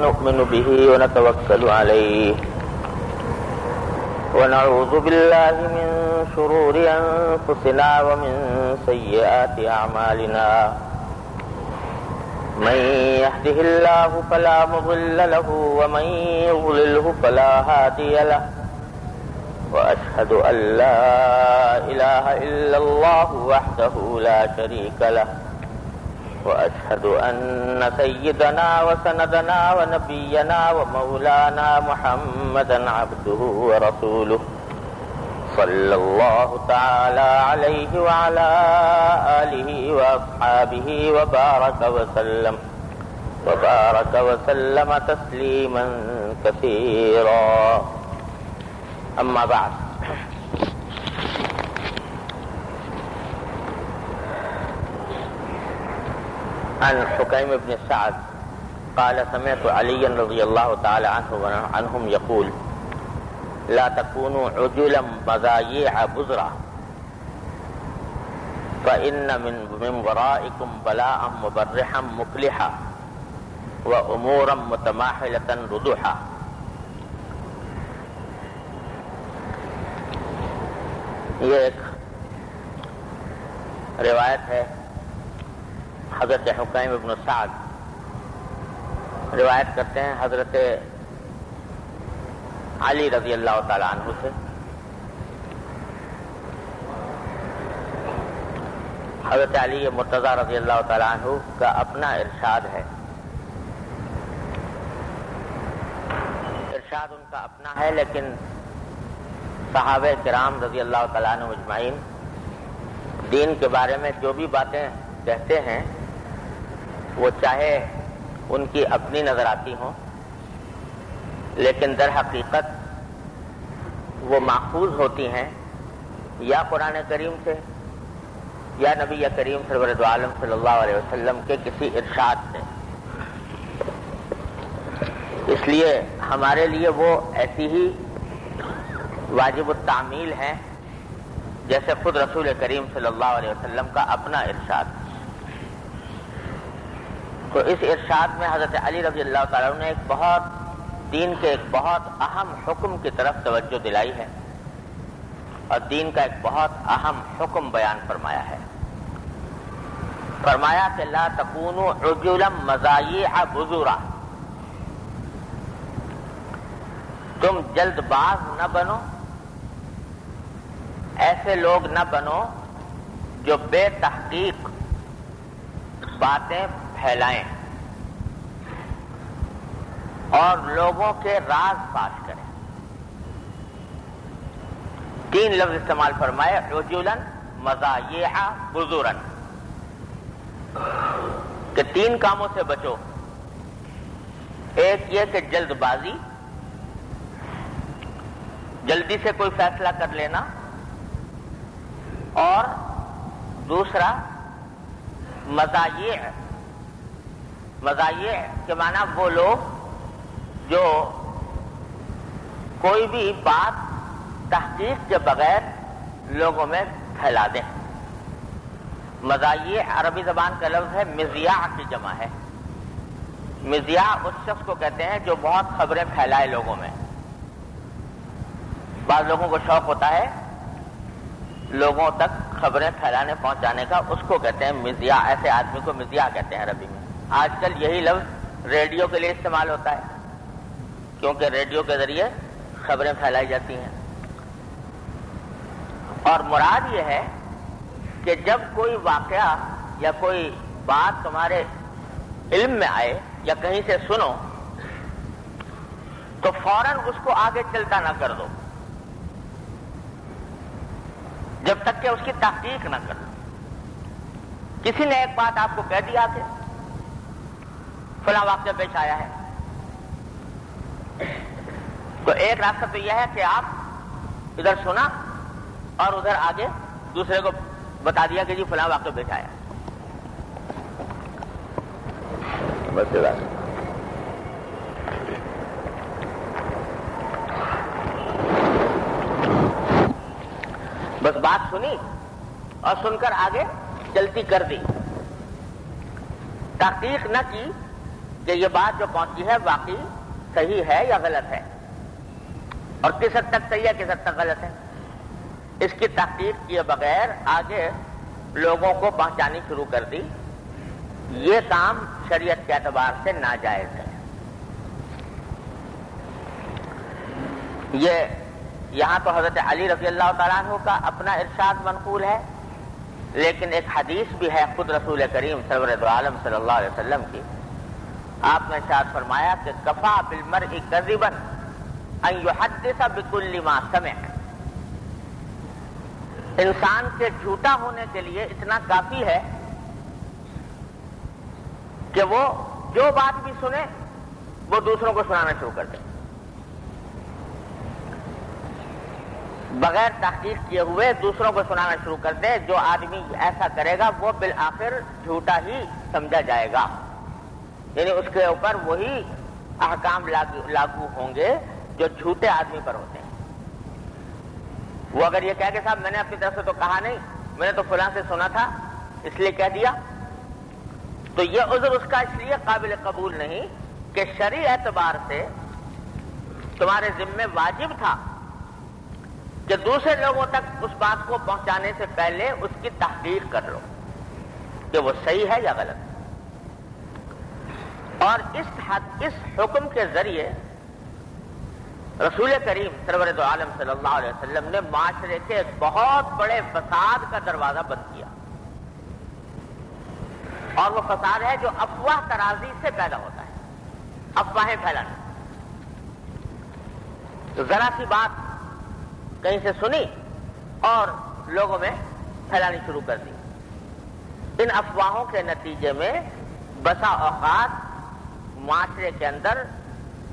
نؤمن به ونتوكل عليه ونعوذ بالله من شرور أنفسنا ومن سيئات أعمالنا من يهده الله فلا مضل له ومن يضلله فلا هادي له وأشهد أن لا إله إلا الله وحده لا شريك له وأشهد أن سيدنا وسندنا ونبينا ومولانا محمدا عبده ورسوله صلى الله تعالى عليه وعلى آله وأصحابه وبارك وسلم تسليما كثيرا. أما بعد، عن حكيم بن سعد قال سمعت عليا رضي الله تعالى عنهم يقول لا تكونوا عجلا مذايع بزرا فإن من ورائكم بلاء مبرحا مفلحا وأمورا متماحلة ردوحا. یہ ایک روایت ہے حضرت حکیم ابن سعد روایت کرتے ہیں حضرت علی رضی اللہ تعالی عنہ سے. حضرت علی مرتضی رضی اللہ تعالی عنہ کا اپنا ارشاد ہے. ارشاد ان کا اپنا ہے، لیکن صحابہ کرام رضی اللہ تعالی عنہ اجمعین دین کے بارے میں جو بھی باتیں کہتے ہیں وہ چاہے ان کی اپنی نظر آتی ہوں، لیکن در حقیقت وہ ماخوذ ہوتی ہیں یا قرآن کریم سے یا نبی کریم سرور دو عالم صلی اللہ علیہ وسلم کے کسی ارشاد سے. اس لیے ہمارے لیے وہ ایسی ہی واجب التعمیل ہیں جیسے خود رسول کریم صلی اللہ علیہ وسلم کا اپنا ارشاد. تو اس ارشاد میں حضرت علی رضی اللہ تعالیٰ عنہ نے دین کے ایک بہت اہم حکم کی طرف توجہ دلائی ہے اور دین کا ایک بہت اہم حکم بیان فرمایا ہے. فرمایا کہ لا تکونوا عجلا مذایع بزورا، تم جلد باز نہ بنو، ایسے لوگ نہ بنو جو بے تحقیق باتیں پھیلائیں اور لوگوں کے راز فاش کریں. 3 لفظ استعمال فرمائے، عجلا مذایع بزورا، کہ 3 کاموں سے بچو. ایک یہ کہ جلد بازی، جلدی سے کوئی فیصلہ کر لینا، اور دوسرا مذایع. مذایع کے معنی وہ لوگ جو کوئی بھی بات تحقیق کے بغیر لوگوں میں پھیلا دیں. مذایع عربی زبان کا لفظ ہے، مذیاع کی جمع ہے. مذیاع اس شخص کو کہتے ہیں جو بہت خبریں پھیلائے لوگوں میں. بعض لوگوں کو شوق ہوتا ہے لوگوں تک خبریں پھیلانے پہنچانے کا، اس کو کہتے ہیں مذیاع. ایسے آدمی کو مذیاع کہتے ہیں عربی میں. آج کل یہی لفظ ریڈیو کے لیے استعمال ہوتا ہے، کیونکہ ریڈیو کے ذریعے خبریں پھیلائی جاتی ہیں. اور مراد یہ ہے کہ جب کوئی واقعہ یا کوئی بات تمہارے علم میں آئے یا کہیں سے سنو تو فوراً اس کو آگے چلتا نہ کر دو جب تک کہ اس کی تحقیق نہ کر دو. کسی نے ایک بات آپ کو کہہ دیا کہ فلاں واقعہ پیش آیا ہے، تو ایک راستہ تو یہ ہے کہ آپ ادھر سنا اور ادھر آگے دوسرے کو بتا دیا کہ جی فلاں واقعہ پیش آیا. بس بات سنی اور سن کر آگے چلتی کر دی، تحقیق نہ کی کہ یہ بات جو پہنچی ہے واقعی صحیح ہے یا غلط ہے، اور کس حد تک صحیح ہے کس حد تک غلط ہے، اس کی تحقیق کیے بغیر آگے لوگوں کو پہنچانی شروع کر دی، یہ کام شریعت کے اعتبار سے ناجائز ہے۔ یہ یہاں تو حضرت علی رضی اللہ تعالیٰ عنہ کا اپنا ارشاد منقول ہے، لیکن ایک حدیث بھی ہے خود رسول کریم سرور دو عالم صلی اللہ علیہ وسلم کی۔ آپ نے ارشاد فرمایا کہ کفا بالمرء کذبا ان یحدث بکل ما سمع، انسان کے جھوٹا ہونے کے لیے اتنا کافی ہے کہ وہ جو بات بھی سنے وہ دوسروں کو سنانا شروع کر دے، بغیر تحقیق کیے ہوئے دوسروں کو سنانا شروع کر دے۔ جو آدمی ایسا کرے گا وہ بالآخر جھوٹا ہی سمجھا جائے گا، یعنی اس کے اوپر وہی احکام لاگو ہوں گے جو جھوٹے آدمی پر ہوتے ہیں۔ وہ اگر یہ کہے کہ صاحب میں نے اپنی طرف سے تو کہا نہیں، میں نے تو فلاں سے سنا تھا اس لیے کہہ دیا، تو یہ عذر اس کا اس لیے قابل قبول نہیں کہ شرعی اعتبار سے تمہارے ذمے واجب تھا کہ دوسرے لوگوں تک اس بات کو پہنچانے سے پہلے اس کی تحقیق کر لو کہ وہ صحیح ہے یا غلط۔ اور اس حکم کے ذریعے رسول کریم سرور دو عالم صلی اللہ علیہ وسلم نے معاشرے کے ایک بہت بڑے فساد کا دروازہ بند کیا، اور وہ فساد ہے جو افواہ ترازی سے پیدا ہوتا ہے، افواہیں پھیلانا۔ تو ذرا سی بات کہیں سے سنی اور لوگوں میں پھیلانی شروع کر دی۔ ان افواہوں کے نتیجے میں بسا اوقات معاشرے کے اندر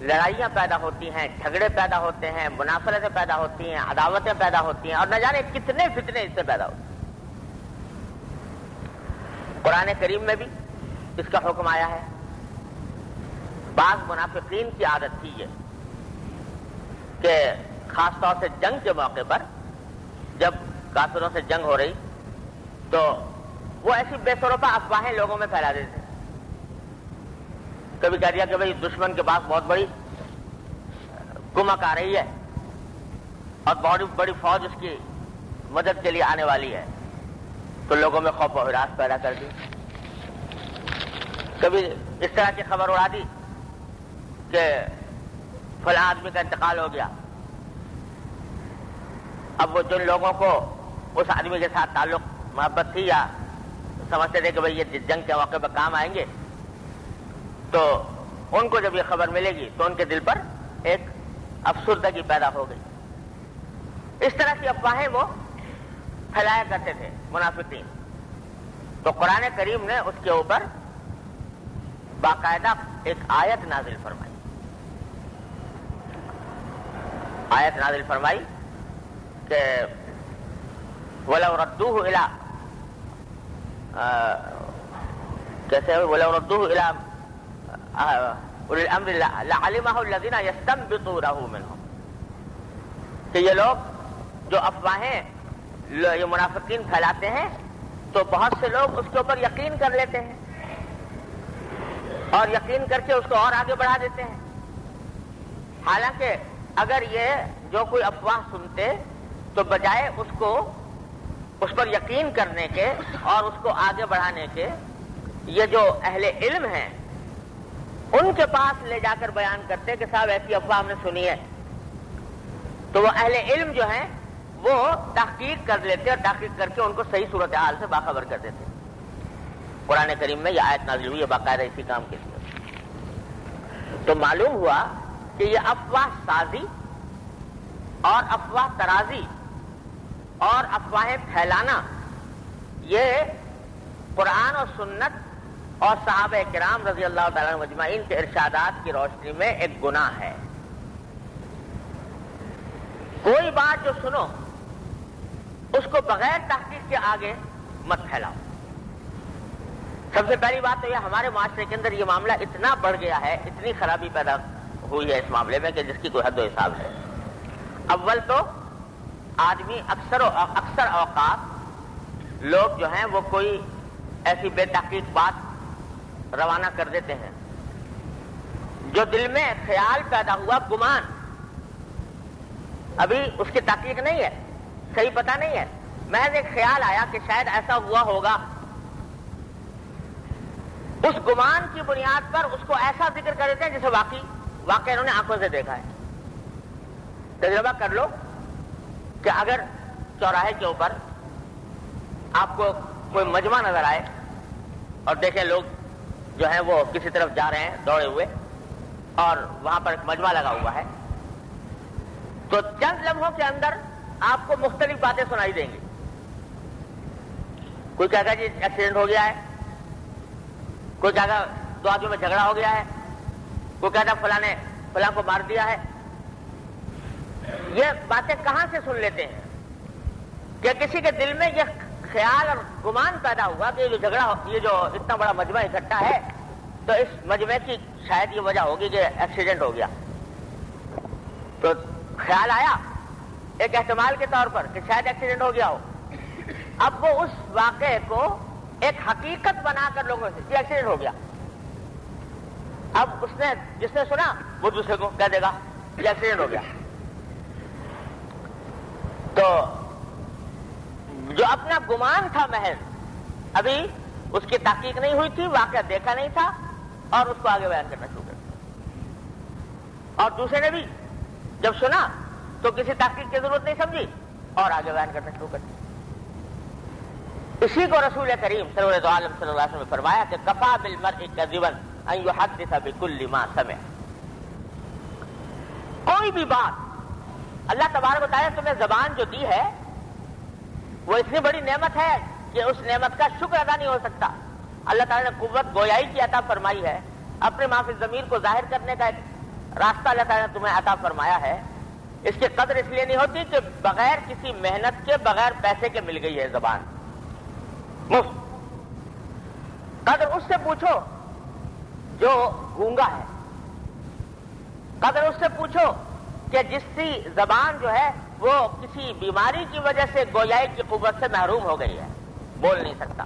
لڑائیاں پیدا ہوتی ہیں، جھگڑے پیدا ہوتے ہیں، منافرتیں پیدا ہوتی ہیں، عداوتیں پیدا ہوتی ہیں، اور نہ جانے کتنے فتنے اس سے پیدا ہوتے ہیں۔ قرآن کریم میں بھی اس کا حکم آیا ہے۔ بعض منافقین کی عادت تھی یہ کہ خاص طور سے جنگ کے موقع پر جب کافروں سے جنگ ہو رہی تو وہ ایسی بے سروپا افواہیں لوگوں میں پھیلا دیتے تھے۔ کبھی کہہ دیا کہ بھئی دشمن کے پاس بہت بڑی کمک آ رہی ہے اور بہت بڑی فوج اس کی مدد کے لیے آنے والی ہے، تو لوگوں میں خوف و ہراس پیدا کر دی۔ کبھی اس طرح کی خبر اڑا دی کہ فلاں آدمی کا انتقال ہو گیا، اب وہ جن لوگوں کو اس آدمی کے ساتھ تعلق محبت تھی یا سمجھتے تھے کہ بھئی یہ جنگ کے موقع پر کام آئیں گے، تو ان کو جب یہ خبر ملے گی تو ان کے دل پر ایک افسردگی پیدا ہو گئی۔ اس طرح کی افواہیں وہ پھیلایا کرتے تھے منافقین۔ تو قرآن کریم نے اس کے اوپر باقاعدہ ایک آیت نازل فرمائی، کہ وَلَوْ رَدُّوهُ إِلَىٰ کیسے وَلَوْ رَدُّوهُ إِلَىٰ أُولِي الْأَمْرِ لَعَلِمَهُ الَّذِينَ يَسْتَنبِطُونَهُ مِنْهُمْ، کہ یہ لوگ جو افواہیں یہ منافقین پھیلاتے ہیں تو بہت سے لوگ اس کے اوپر یقین کر لیتے ہیں اور یقین کر کے اس کو اور آگے بڑھا دیتے ہیں۔ حالانکہ اگر یہ جو کوئی افواہ سنتے تو بجائے اس پر یقین کرنے کے اور اس کو آگے بڑھانے کے، یہ جو اہل علم ہیں ان کے پاس لے جا کر بیان کرتے کہ صاحب ایسی افواہ ہم نے سنی ہے، تو وہ اہل علم جو ہیں وہ تحقیق کر لیتے اور تحقیق کر کے ان کو صحیح صورتحال سے باخبر کر دیتے۔ قرآن کریم میں یہ آیت نازل ہوئی ہے باقاعدہ اسی کام کے لیے۔ تو معلوم ہوا کہ یہ افواہ سازی اور افواہ ترازی اور افواہیں پھیلانا یہ قرآن اور سنت اور صحابہ کرام رضی اللہ تعالیٰ عنہم اجمعین کے ارشادات کی روشنی میں ایک گناہ ہے۔ کوئی بات جو سنو اس کو بغیر تحقیق کے آگے مت پھیلاؤ۔ سب سے پہلی بات تو یہ ہمارے معاشرے کے اندر یہ معاملہ اتنا بڑھ گیا ہے، اتنی خرابی پیدا ہوئی ہے اس معاملے میں کہ جس کی کوئی حد و حساب ہے۔ اول تو آدمی اکثر اوقات لوگ جو ہیں وہ کوئی ایسی بے تحقیق بات روانہ کر دیتے ہیں جو دل میں خیال پیدا ہوا، گمان، ابھی اس کی تحقیق نہیں ہے، صحیح پتہ نہیں ہے، محض ایک خیال آیا کہ شاید ایسا ہوا ہوگا، اس گمان کی بنیاد پر اس کو ایسا ذکر کر دیتے ہیں جسے واقعی انہوں نے آنکھوں سے دیکھا ہے۔ تجربہ کر لو کہ اگر چوراہے کے اوپر آپ کو کوئی مجمع نظر آئے اور دیکھیں لوگ جو ہیں وہ کسی طرف جا رہے ہیں دوڑے ہوئے اور وہاں پر ایک مجمع لگا ہوا ہے، تو چند لمحوں کے اندر آپ کو مختلف باتیں سنائی دیں گی۔ کوئی کہے گا جی ایکسیڈنٹ ہو گیا ہے، کوئی کہے گا دو آدمیوں میں جھگڑا ہو گیا ہے، کوئی کہتا فلاں نے فلاں کو مار دیا ہے۔ یہ باتیں کہاں سے سن لیتے ہیں کہ کسی کے دل میں یہ خیال اور گمان پیدا ہوا کہ یہ جو اتنا بڑا مجمع اکٹھا ہے تو اس مجمع کی شاید یہ وجہ ہوگی کہ ایکسیڈنٹ ہو گیا، تو خیال آیا ایک احتمال کے طور پر کہ شاید ایکسیڈنٹ ہو گیا ہو۔ اب وہ اس واقعے کو ایک حقیقت بنا کر لوگوں سے یہ ایکسیڈنٹ ہو گیا، اب جس نے سنا وہ دوسرے کو کہہ دے گا یہ ایکسیڈنٹ ہو گیا۔ تو جو اپنا گمان تھا محض، ابھی اس کی تحقیق نہیں ہوئی تھی، واقعہ دیکھا نہیں تھا اور اس کو آگے بیان کرنا شروع کر دیا، اور دوسرے نے بھی جب سنا تو کسی تحقیق کی ضرورت نہیں سمجھی اور آگے بیان کرنا شروع کر دیا۔ اسی کو رسول کریم سرور عالم صلی اللہ علیہ وسلم نے فرمایا کہ کفا بالمرء کذبا ان یحدث بکل ما سمع۔ کوئی بھی بات اللہ تبارک و تعالیٰ نے تمہیں زبان جو دی ہے وہ اتنی بڑی نعمت ہے کہ اس نعمت کا شکر ادا نہیں ہو سکتا۔ اللہ تعالیٰ نے قوت گویائی کی عطا فرمائی ہے، اپنے ما فی الضمیر کو ظاہر کرنے کا ایک راستہ اللہ تعالیٰ نے تمہیں عطا فرمایا ہے۔ اس کی قدر اس لیے نہیں ہوتی کہ بغیر کسی محنت کے، بغیر پیسے کے مل گئی ہے زبان، مفت۔ قدر اس سے پوچھو جو گونگا ہے، قدر اس سے پوچھو کہ جس کی زبان جو ہے وہ کسی بیماری کی وجہ سے گویائی کی قوت سے محروم ہو گئی ہے، بول نہیں سکتا۔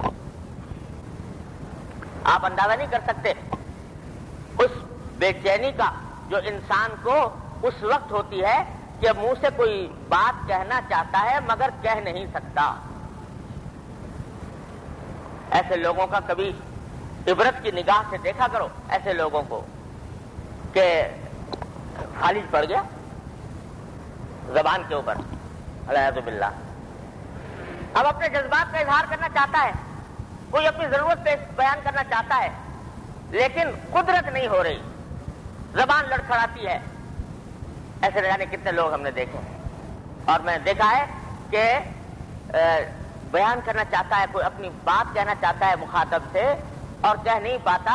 آپ اندازہ نہیں کر سکتے اس بے چینی کا جو انسان کو اس وقت ہوتی ہے کہ منہ سے کوئی بات کہنا چاہتا ہے مگر کہہ نہیں سکتا۔ ایسے لوگوں کا کبھی عبرت کی نگاہ سے دیکھا کرو، ایسے لوگوں کو کہ فالج پڑ گیا زبان کے اوپر، العیاذ باللہ۔ اب اپنے جذبات کا اظہار کرنا چاہتا ہے، کوئی اپنی ضرورت پہ بیان کرنا چاہتا ہے، لیکن قدرت نہیں ہو رہی، زبان لڑکھڑاتی ہے۔ ایسے نہ جانے کتنے لوگ ہم نے دیکھے ہیں، اور میں نے دیکھا ہے کہ بیان کرنا چاہتا ہے، کوئی اپنی بات کہنا چاہتا ہے مخاطب سے اور کہہ نہیں پاتا،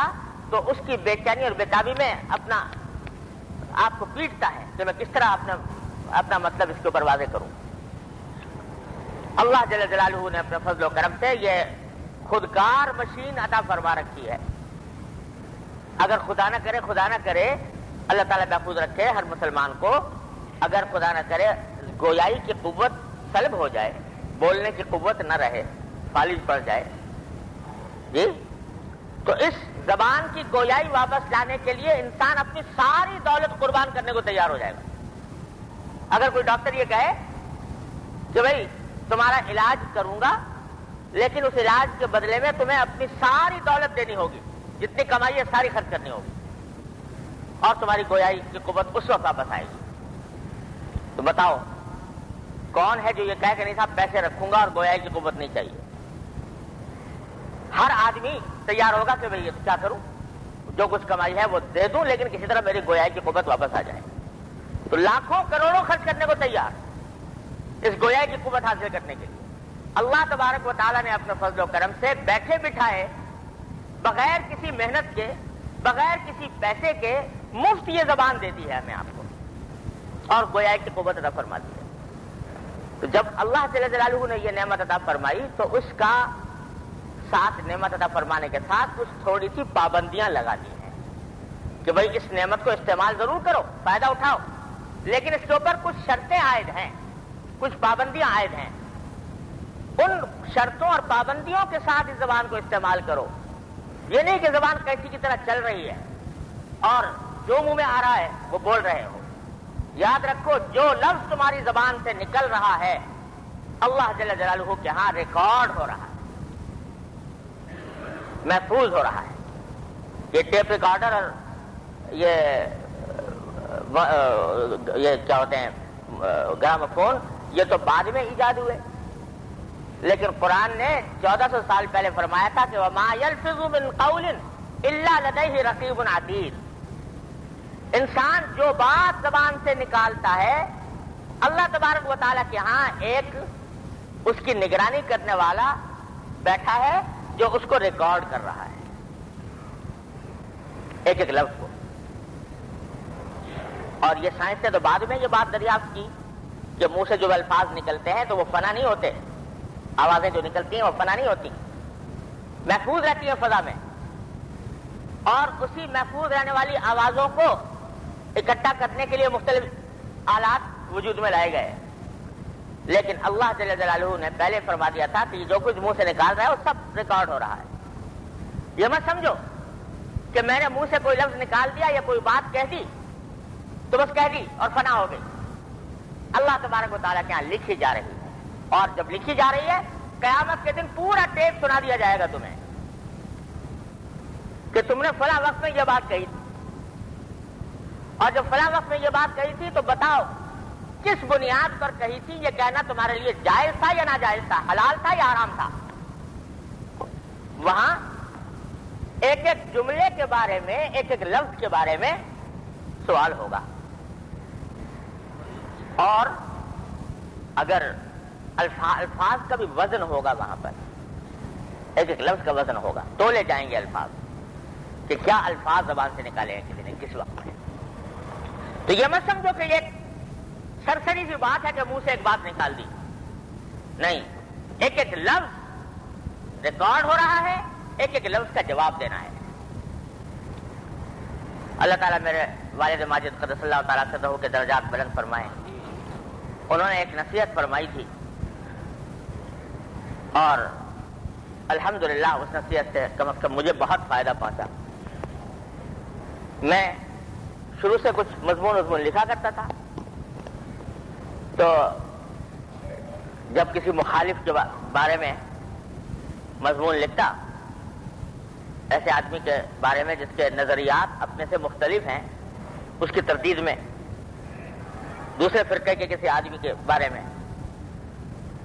تو اس کی بے چینی اور بےتابی میں اپنا آپ کو پیٹتا ہے کہ میں کس طرح اپنا مطلب اس کے اوپر واضح کروں۔ اللہ جل جلالہ نے اپنے فضل و کرم سے یہ خودکار مشین عطا فرما رکھی ہے۔ اگر خدا نہ کرے اللہ تعالیٰ محفوظ رکھے ہر مسلمان کو، اگر خدا نہ کرے گویائی کی قوت سلب ہو جائے، بولنے کی قوت نہ رہے، فالج پڑ جائے، جی، تو اس زبان کی گویائی واپس لانے کے لیے انسان اپنی ساری دولت قربان کرنے کو تیار ہو جائے گا۔ اگر کوئی ڈاکٹر یہ کہے کہ بھائی تمہارا علاج کروں گا لیکن اس علاج کے بدلے میں تمہیں اپنی ساری دولت دینی ہوگی، جتنی کمائی ہے ساری خرچ کرنی ہوگی، اور تمہاری گویائی کی قوت اس وقت واپس آئے گی، تو بتاؤ کون ہے جو یہ کہے کہ نہیں صاحب پیسے رکھوں گا اور گویائی کی قوت نہیں چاہیے؟ ہر آدمی تیار ہوگا کہ بھائی کیا کروں، جو کچھ کمائی ہے وہ دے دوں لیکن کسی طرح میری گویائی کی قوت واپس آ جائے۔ تو لاکھوں کروڑوں خرچ کرنے کو تیار اس گویائی کی قوت حاصل کرنے کے لیے۔ اللہ تبارک و تعالیٰ نے اپنے فضل و کرم سے بیٹھے بٹھائے، بغیر کسی محنت کے، بغیر کسی پیسے کے، مفت یہ زبان دے دی ہے ہمیں، آپ کو، اور گویائی کی قوت عطا فرما دی ہے۔ تو جب اللہ جل جلالہ نے یہ نعمت عطا فرمائی تو اس کا ساتھ، نعمت عطا فرمانے کے ساتھ کچھ تھوڑی سی پابندیاں لگا دی ہیں کہ بھائی اس نعمت کو استعمال ضرور کرو، فائدہ اٹھاؤ، لیکن اس کے اوپر کچھ شرطیں عائد ہیں، کچھ پابندیاں عائد ہیں۔ ان شرطوں اور پابندیوں کے ساتھ اس زبان کو استعمال کرو۔ یہ نہیں کہ زبان کیسی کی طرح چل رہی ہے اور جو منہ میں آ رہا ہے وہ بول رہے ہو. یاد رکھو جو لفظ تمہاری زبان سے نکل رہا ہے اللہ جل جلالہ کے ہاں ریکارڈ ہو رہا ہے, محفوظ ہو رہا ہے. یہ ٹیپ ریکارڈر اور یہ کیا ہوتے ہیں گرام فون, یہ تو بعد میں ایجاد ہوئے, لیکن قرآن نے 1400 سال پہلے فرمایا تھا کہ وَمَا يَلْفِظُ مِنْ قَوْلٍ إِلَّا لَدَيْهِ رَقِيبٌ عَتِيدٌ. انسان جو بات زبان سے نکالتا ہے اللہ تبارک و تعالیٰ کے ہاں ایک اس کی نگرانی کرنے والا بیٹھا ہے جو اس کو ریکارڈ کر رہا ہے ایک ایک لفظ کو. اور یہ سائنس نے تو بعد میں یہ بات دریافت کی کہ منہ سے جو الفاظ نکلتے ہیں تو وہ فنا نہیں ہوتے, آوازیں جو نکلتی ہیں وہ فنا نہیں ہوتی, محفوظ رہتی ہیں فضا میں, اور اسی محفوظ رہنے والی آوازوں کو اکٹھا کرنے کے لیے مختلف آلات وجود میں لائے گئے. لیکن اللہ جل جلالہ نے پہلے فرما دیا تھا کہ جو کچھ منہ سے نکال رہا ہے وہ سب ریکارڈ ہو رہا ہے. یہ مت سمجھو کہ میں نے منہ سے کوئی لفظ نکال دیا یا کوئی بات کہہ دی تو بس کہہ دی اور فنا ہو گئی. اللہ تبارک و تعالیٰ کے یہاں لکھی جا رہی ہے, اور جب لکھی جا رہی ہے قیامت کے دن پورا ٹیپ سنا دیا جائے گا تمہیں کہ تم نے فلاں وقت میں یہ بات کہی تھی, اور جب فلاں وقت میں یہ بات کہی تھی تو بتاؤ کس بنیاد پر کہی تھی, یہ کہنا تمہارے لیے جائز تھا یا ناجائز تھا, حلال تھا یا حرام تھا. وہاں ایک ایک جملے کے بارے میں, ایک ایک لفظ کے بارے میں سوال ہوگا. اور اگر الفاظ کا بھی وزن ہوگا, وہاں پر ایک ایک لفظ کا وزن ہوگا, تولے جائیں گے الفاظ کہ کیا الفاظ زبان سے نکالے ہیں کسی نے کس وقت میں. تو یہ مت سمجھو کہ یہ سرسری سی بات ہے کہ منہ سے ایک بات نکال دی, نہیں, ایک ایک لفظ ریکارڈ ہو رہا ہے, ایک ایک لفظ کا جواب دینا ہے. اللہ تعالیٰ میرے والد ماجد قدس اللہ تعالیٰ سدہ کے درجات بلند فرمائے. انہوں نے ایک نصیحت فرمائی تھی اور الحمدللہ اس نصیحت سے کم از کم مجھے بہت فائدہ پہنچا. میں شروع سے کچھ مضمون لکھا کرتا تھا, تو جب کسی مخالف کے بارے میں مضمون لکھتا, ایسے آدمی کے بارے میں جس کے نظریات اپنے سے مختلف ہیں, اس کی تردید میں دوسرے فرقے کے کسی آدمی کے بارے میں,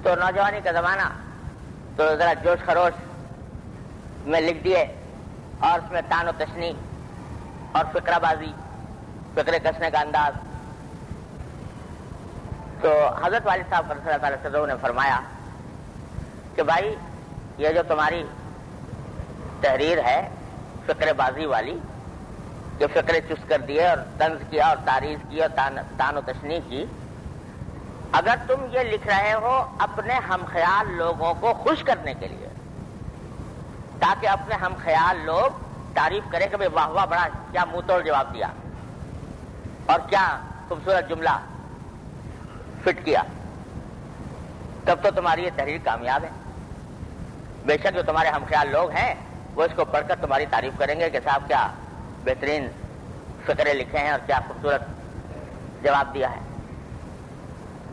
تو نوجوانی کا زمانہ تو ذرا جوش خروش میں لکھ دیے, اور اس میں تان و تشنی اور فقرہ بازی, فقرے کسنے کا انداز. تو حضرت والد صاحب صلی اللہ علیہ وسلم نے فرمایا کہ بھائی یہ جو تمہاری تحریر ہے فقرے بازی والی, کہ فقرے چست کر دیے اور طنز کیا اور تعریض کی اور تان و تشنیع کی, اگر تم یہ لکھ رہے ہو اپنے ہم خیال لوگوں کو خوش کرنے کے لیے, تاکہ اپنے ہم خیال لوگ تعریف کریں کہ بھئی واہ واہ بڑا کیا منہ توڑ جواب دیا اور کیا خوبصورت جملہ فٹ کیا, تب تو تمہاری یہ تحریر کامیاب ہے. بے شک جو تمہارے ہم خیال لوگ ہیں وہ اس کو پڑھ کر تمہاری تعریف کریں گے کہ صاحب کیا بہترین فقرے لکھے ہیں اور کیا خوبصورت جواب دیا ہے.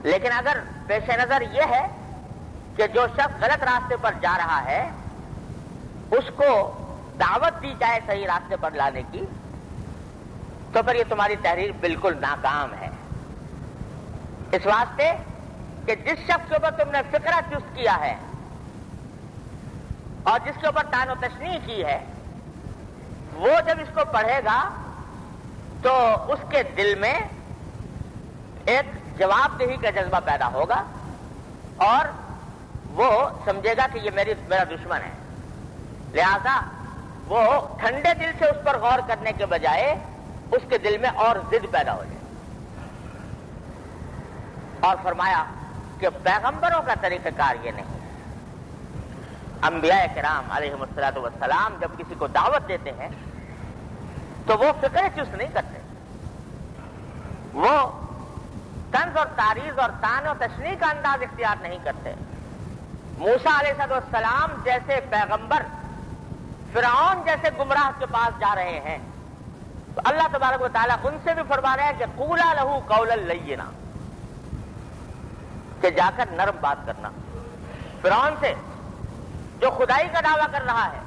لیکن اگر پیش نظر یہ ہے کہ جو شخص غلط راستے پر جا رہا ہے اس کو دعوت دی جائے صحیح راستے پر لانے کی, تو پھر یہ تمہاری تحریر بالکل ناکام ہے. اس واسطے کہ جس شخص کے اوپر تم نے فقرہ چست کیا ہے اور جس کے اوپر تان و تشنیع کی ہے, وہ جب اس کو پڑھے گا تو اس کے دل میں ایک جواب دہی کا جذبہ پیدا ہوگا اور وہ سمجھے گا کہ یہ میرا دشمن ہے. لہذا وہ ٹھنڈے دل سے اس پر غور کرنے کے بجائے اس کے دل میں اور ضد پیدا ہو جائے. اور فرمایا کہ پیغمبروں کا طریقہ کار یہ نہیں. انبیاء کرام علیہم الصلوۃ والسلام جب کسی کو دعوت دیتے ہیں تو وہ فقرے چست نہیں کرتے, وہ طنز اور تعریض اور تان و تشنیع کا انداز اختیار نہیں کرتے. موسیٰ علیہ السلام جیسے پیغمبر فرعون جیسے گمراہ کے پاس جا رہے ہیں تو اللہ تبارک و تعالیٰ ان سے بھی فرما رہے ہیں کہ قولا لہو قولا لینا، کہ جا کر نرم بات کرنا۔ فرعون سے جو خدائی کا دعویٰ کر رہا ہے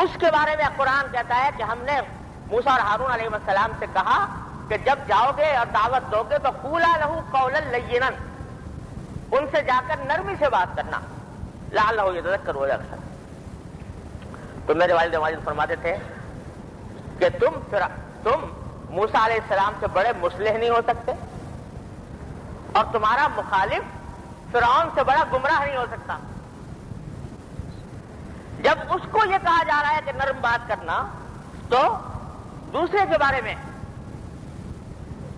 اس کے بارے میں قرآن کہتا ہے کہ ہم نے موسیٰ اور ہارون علیہ السلام سے کہا کہ جب جاؤ گے اور دعوت دو گے تو قولا لہو قولا لینا، ان سے جا کر نرمی سے بات کرنا، لعلہ یتذکر و یخشی۔ تو میرے والد ماجد فرماتے تھے کہ تم موسیٰ علیہ السلام سے بڑے مصلح نہیں ہو سکتے، اور تمہارا مخالف فرعون سے بڑا گمراہ نہیں ہو سکتا۔ جب اس کو یہ کہا جا رہا ہے کہ نرم بات کرنا، تو دوسرے کے بارے میں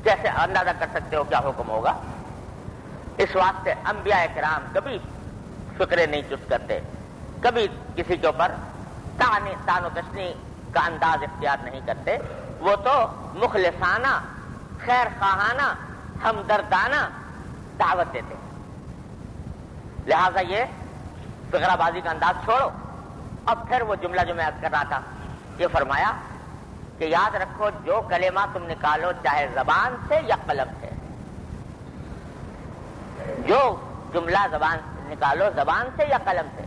کیسے اندازہ کر سکتے ہو کیا حکم ہوگا؟ اس واسطے انبیاء کرام کبھی فکرے نہیں چست کرتے، کبھی کسی کے اوپر تان و تشنی کا انداز اختیار نہیں کرتے، وہ تو مخلصانہ، خیر خواہانہ، ہمدردانہ دعوت دیتے۔ لہذا یہ فقرہ بازی کا انداز چھوڑو۔ اب پھر وہ جملہ جو میں عرض کر رہا تھا، یہ فرمایا کہ یاد رکھو جو کلمہ تم نکالو چاہے زبان سے یا قلم سے، جو جملہ زبان نکالو زبان سے یا قلم سے،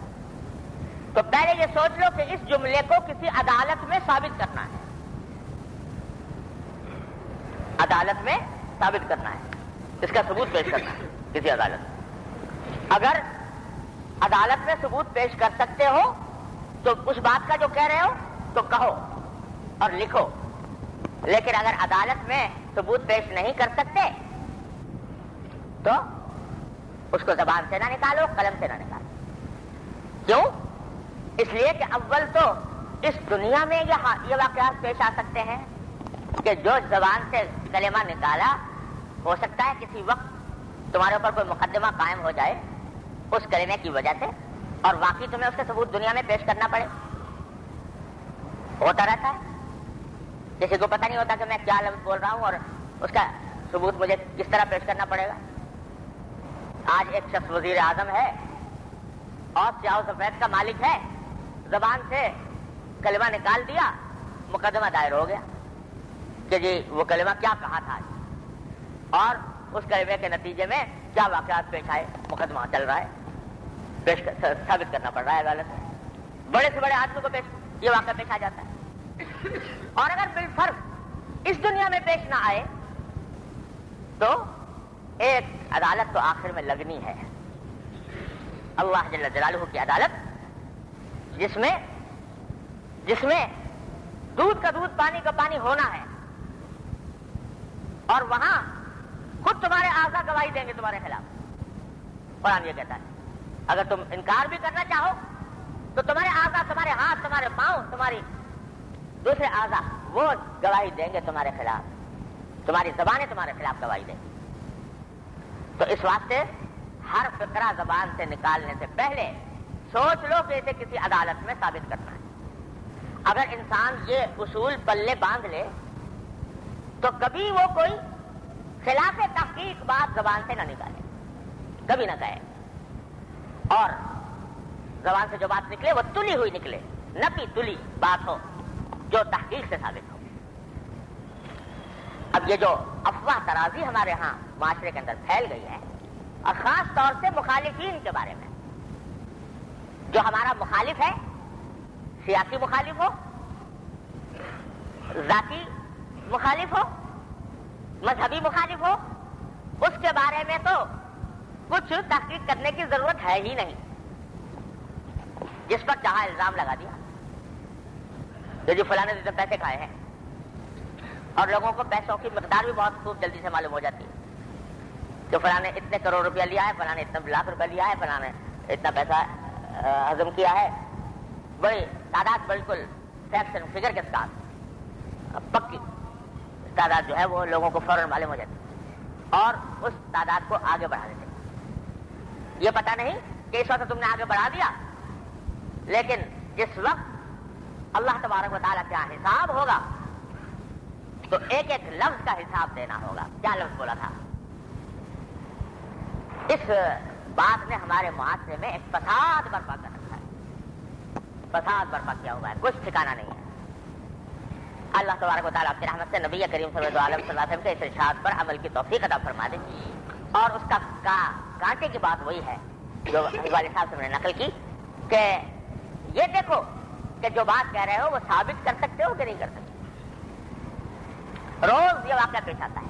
تو پہلے یہ سوچ لو کہ اس جملے کو کسی عدالت میں ثابت کرنا ہے، عدالت میں ثابت کرنا ہے، اس کا ثبوت پیش کرنا ہے کسی عدالت میں۔ اگر عدالت میں ثبوت پیش کر سکتے ہو تو اس بات کا جو کہہ رہے ہو تو کہو اور لکھو، لیکن اگر عدالت میں ثبوت پیش نہیں کر سکتے تو اس کو زبان سے نہ نکالو، قلم سے نہ نکالو۔ کیوں؟ اس لیے کہ اول تو اس دنیا میں یہ واقعات پیش آ سکتے ہیں کہ جو زبان سے کلمہ نکالا، ہو سکتا ہے کسی وقت تمہارے اوپر کوئی مقدمہ قائم ہو جائے اس کلمے کی وجہ سے، اور واقعی تمہیں اس کا ثبوت دنیا میں پیش کرنا پڑے۔ ہوتا رہتا ہے، کسی کو پتہ نہیں ہوتا کہ میں کیا لفظ بول رہا ہوں اور اس کا ثبوت مجھے کس طرح پیش کرنا پڑے گا۔ آج ایک شخص وزیر اعظم ہے اور سیاہ و سفید کا مالک ہے، زبان سے کلمہ نکال دیا، مقدمہ دائر ہو گیا کہ جی وہ کلمہ کیا کہا تھا، اور اس کلمے کے نتیجے میں کیا واقعات پیش آئے، مقدمہ چل رہا ہے، ثابت کرنا پڑ رہا ہے عدالت میں۔ بڑے سے بڑے آدمی کو یہ واقعہ پیش آ جاتا ہے، اور اگر بالفرض اس دنیا میں پیش نہ آئے تو ایک عدالت تو آخر میں لگنی ہے، اللہ جل جلالہ کی عدالت، جس میں دودھ کا دودھ پانی کا پانی ہونا ہے، اور وہاں خود تمہارے اعضاء گواہی دیں گے تمہارے خلاف۔ قرآن یہ کہتا ہے اگر تم انکار بھی کرنا چاہو تو تمہارے اعضاء، تمہارے ہاتھ، تمہارے پاؤں، تمہاری دوسرے اعضاء وہ گواہی دیں گے تمہارے خلاف، تمہاری زبانیں تمہارے خلاف گواہی دیں گی۔ تو اس واسطے ہر فقرہ زبان سے نکالنے سے پہلے سوچ لو کہ اسے کسی عدالت میں ثابت کرنا ہے۔ اگر انسان یہ اصول پلے باندھ لے تو کبھی وہ کوئی خلاف تحقیق بات زبان سے نہ نکالے، کبھی نہ کہے، اور زبان سے جو بات نکلے وہ تلی ہوئی نکلے، نپی تلی بات ہو جو تحقیق سے ثابت ہو۔ اب یہ جو افواہ ترازی ہمارے ہاں معاشرے کے اندر پھیل گئی ہے، اور خاص طور سے مخالفین کے بارے میں، جو ہمارا مخالف ہے، سیاسی مخالف ہو، ذاتی مخالف ہو، مذہبی مخالف ہو، اس کے بارے میں تو کچھ تحقیق کرنے کی ضرورت ہے ہی نہیں، جس پر چاہا الزام لگا دیا کہ جی فلاں نے پیسے کھائے ہیں، اور لوگوں کو پیسوں کی مقدار بھی بہت خوب جلدی سے معلوم ہو جاتی ہے کہ فلاں نے اتنے کروڑ روپیہ لیا ہے، فلاں نے اتنا لاکھ روپیہ لیا ہے، فلاں نے اتنا پیسہ ہضم کیا ہے، بڑی تعداد، بالکل فیکشن فگر کے ساتھ پکی تعداد جو ہے وہ لوگوں کو فوراً معلوم ہو جاتی ہے، اور اس تعداد کو آگے بڑھا دیتے ہیں۔ یہ پتہ نہیں کہ اس وقت تم نے آگے بڑھا دیا، لیکن جس وقت اللہ تبارک و تعالیٰ کیا حساب ہوگا تو ایک ایک لفظ کا حساب دینا ہوگا، کیا لفظ بولا تھا۔ اس بات نے ہمارے معاشرے میں ایک فساد برپا کر رکھا ہے، فساد برپا کیا ہوا ہے، کچھ ٹھکانا نہیں ہے۔ اللہ تبارک و تعالیٰ اپنی رحمت سے نبی کریم صلی اللہ علیہ وسلم کے اس ارشاد پر عمل کی توفیق عطا فرما دے. اور اس کا کانٹے کی بات وہی ہے جو والد صاحب سے میں نے نقل کی کہ یہ دیکھو کہ جو بات کہہ رہے ہو وہ ثابت کر سکتے ہو کہ نہیں کر سکتے. روز یہ واقعہ پیش آتا ہے.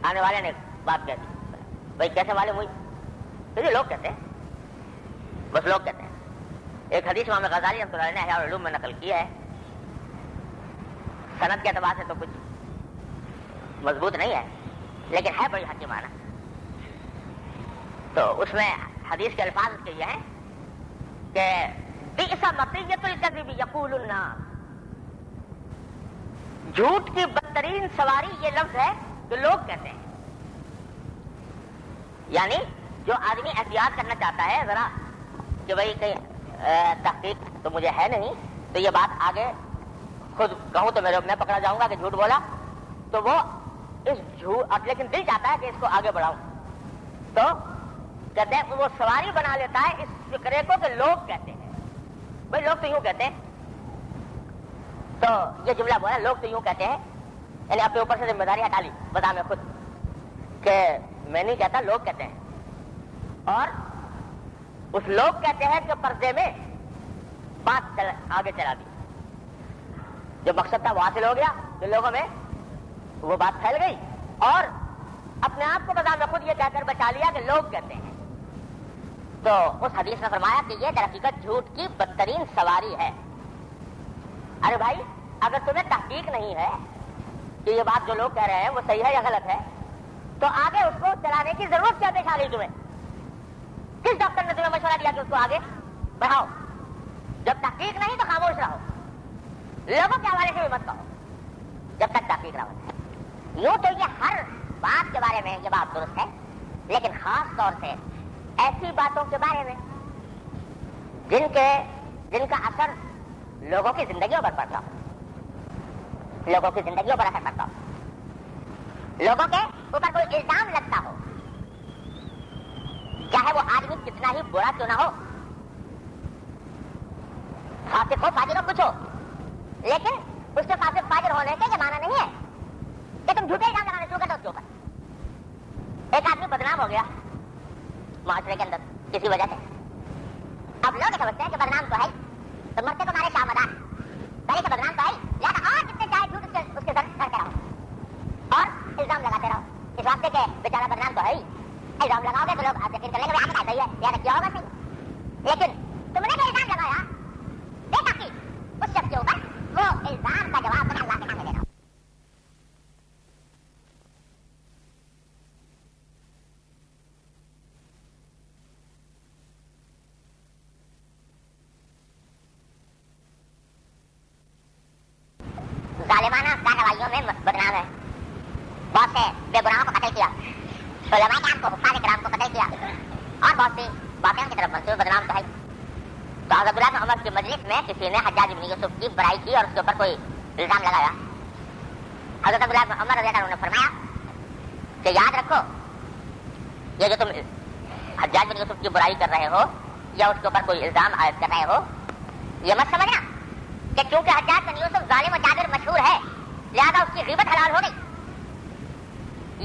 آنے والے نے بات کہہ دی, بھائی کیسے معلوم ہوئی؟ تو یہ لوگ کہتے ہیں, بس لوگ کہتے ہیں. ایک حدیث امام غزالی رحمۃ اللہ علیہ نے احیاء العلوم میں نقل کی ہے, سند کے اعتبار سے تو کچھ مضبوط نہیں ہے لیکن ہے بڑی حکیمانہ. تو اس میں حدیث کے الفاظ اس کے یہ ہیں کہ بئس مطیۃ الکذب یقول الناس, جھوٹ کی بدترین سواری یہ لفظ ہے جو لوگ کہتے ہیں. یعنی جو آدمی احتیاط کرنا چاہتا ہے ذرا کہ بھائی کہیں تحقیق تو مجھے ہے نہیں, تو یہ بات آگے خود کہوں تو میں پکڑا جاؤں گا کہ جھوٹ بولا, تو وہ اس جھوٹ, لیکن دل چاہتا ہے کہ اس کو آگے بڑھاؤں, تو کہتے ہیں وہ سواری بنا لیتا ہے اس فکرے کو کہ لوگ کہتے ہیں. بھائی لوگ تو یوں کہتے ہیں, تو یہ جملہ بولا لوگ تو یوں کہتے ہیں, یعنی اپنے اوپر سے ذمہ داری ہٹا لی بتا میں خود کہ میں نہیں کہتا, لوگ کہتے ہیں. اور اس لوگ کہتے ہیں کہ پردے میں بات آگے چلا دی, جو مقصد تھا وہ حاصل ہو گیا, جو لوگوں میں وہ بات پھیل گئی, اور اپنے آپ کو بتا میں خود یہ کہہ کر بچا لیا کہ لوگ کہتے ہیں. تو اس حدیث میں فرمایا کہ یہ در حقیقت جھوٹ کی بدترین سواری ہے. ارے بھائی اگر تمہیں تحقیق نہیں ہے کہ یہ بات جو لوگ کہہ رہے ہیں وہ صحیح ہے یا غلط ہے, تو آگے اس کو چلانے کی ضرورت کیا پیش آ گئی تمہیں؟ کس ڈاکٹر نے تمہیں مشورہ دیا کہ اس کو آگے بڑھاؤ؟ جب تحقیق نہیں تو خاموش رہو, لوگوں کے حوالے سے بھی مت کہو جب تک تحقیق نہ ہو. یوں تو یہ ہر بات کے بارے میں یہ بات درست ہے, لیکن خاص طور سے ایسی باتوں کے بارے میں جن کا اثر لوگوں کی زندگیوں پر پڑتا ہو, لوگوں کی زندگیوں پر اثر پڑتا ہو, لوگوں کے اوپر کوئی الزام لگتا ہو, چاہے وہ آدمی کتنا ہی برا کیوں نہ ہو, فاسق ہو فاجر ہو کچھ ہو, لیکن اس کے فاسق فاجر ہونے کے یہ معنی نہیں ہے کہ تم جھوٹے الزام لگانے شروع کر دو اس کے اوپر. ایک آدمی بدنام ہو گیا معاشرے کے اندر کسی وجہ سے, اب لوگ سمجھتے ہیں کہ بدنام تو ہے تو مرتے تمہارے شاہ مدار, پہلے کہ بدنام تو ہے لہٰذا اور جتنے چاہے جھوٹ اس کے سر کرتے رہو اور الزام لگاتے رہو, اس واسطے کہ بیچارہ بدنام تو ہے ہی, الزام لگاؤ گے تو لوگ آپ یقین کر لیں گے آگے ایسا ہی ہے یا کیا ہوگا صحیح. لیکن تم نے جو الزام لگایا بے تحقیق اس شخص کے اوپر, وہ الزام کا جواب تمہیں اللہ کے سامنے دینا. ظالمانہ کارروائیوں میں بدنام ہے, بہت سے بے گناہوں کو قتل کیا, علماء کرام کو حفاظ کرام کو قتل کیا, اور بہت سی باقیوں کی طرف منسوب بدنام تو ہے. تو حضرت عبداللہ بن عمر کی مجلس میں کسی نے حجاج بن یوسف کی برائی کی اور اس کے اوپر کوئی الزام لگایا. حضرت عبداللہ بن عمر رضی اللہ عنہ نے فرمایا کہ یاد رکھو یہ جو تم حجاج بن یوسف کی برائی کر رہے ہو یا اس کے اوپر کوئی الزام عائد کر رہے ہو, یہ مت سمجھنا کہ چونکہ حجاج بن یوسف ظالم و جابر مشہور ہے لہذا اس کی غیبت حلال ہو گئی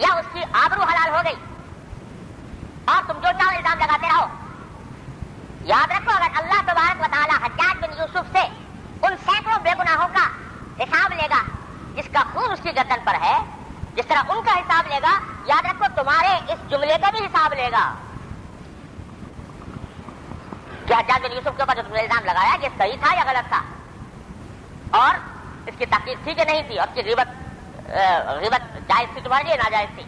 یا اس کی آبرو حلال ہو گئی اور تم جو چاہو الزام لگاتے رہو. یاد رکھو اگر اللہ تبارک و تعالی حجاج بن یوسف سے ان سینکڑوں بے گناہوں کا حساب لے گا جس کا خون اس کی گردن پر ہے, جس طرح ان کا حساب لے گا, یاد رکھو تمہارے اس جملے کا بھی حساب لے گا کہ حجاج بن یوسف کے اوپر جو تم نے الزام لگایا یہ صحیح تھا یا غلط تھا, اور اس کی تحقیق تھی کہ نہیں تھی, اور اس کی غیبت جائز تھی تمہارے لیے ناجائز تھی,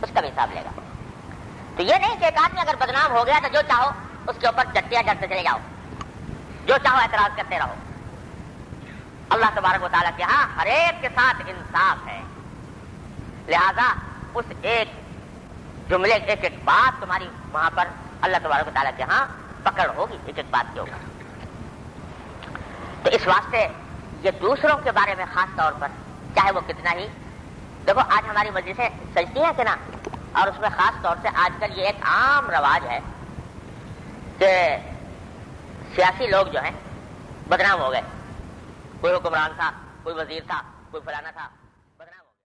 اس کا بھی حساب لے گا. تو یہ نہیں کہ ایک آدمی اگر بدنام ہو گیا تو جو چاہو اس کے اوپر چٹیاں جڑتے چلے جاؤ, جو چاہو اعتراض کرتے رہو. اللہ تبارک و تعالیٰ کے ہاں ہر ایک کے ساتھ انصاف ہے, لہذا اس ایک جملے ایک ایک بات تمہاری وہاں پر اللہ تبارک و تعالیٰ کے ہاں پکڑ ہوگی ایک ایک بات کے اوپر. تو اس واسطے یہ دوسروں کے بارے میں خاص طور پر چاہے وہ کتنا ہی, دیکھو آج ہماری مجلسیں سجتی ہیں کہ نا, اور اس میں خاص طور سے آج کل یہ ایک عام رواج ہے کہ سیاسی لوگ جو ہیں بدنام ہو گئے, کوئی حکمران تھا کوئی وزیر تھا، کوئی فلانا تھا،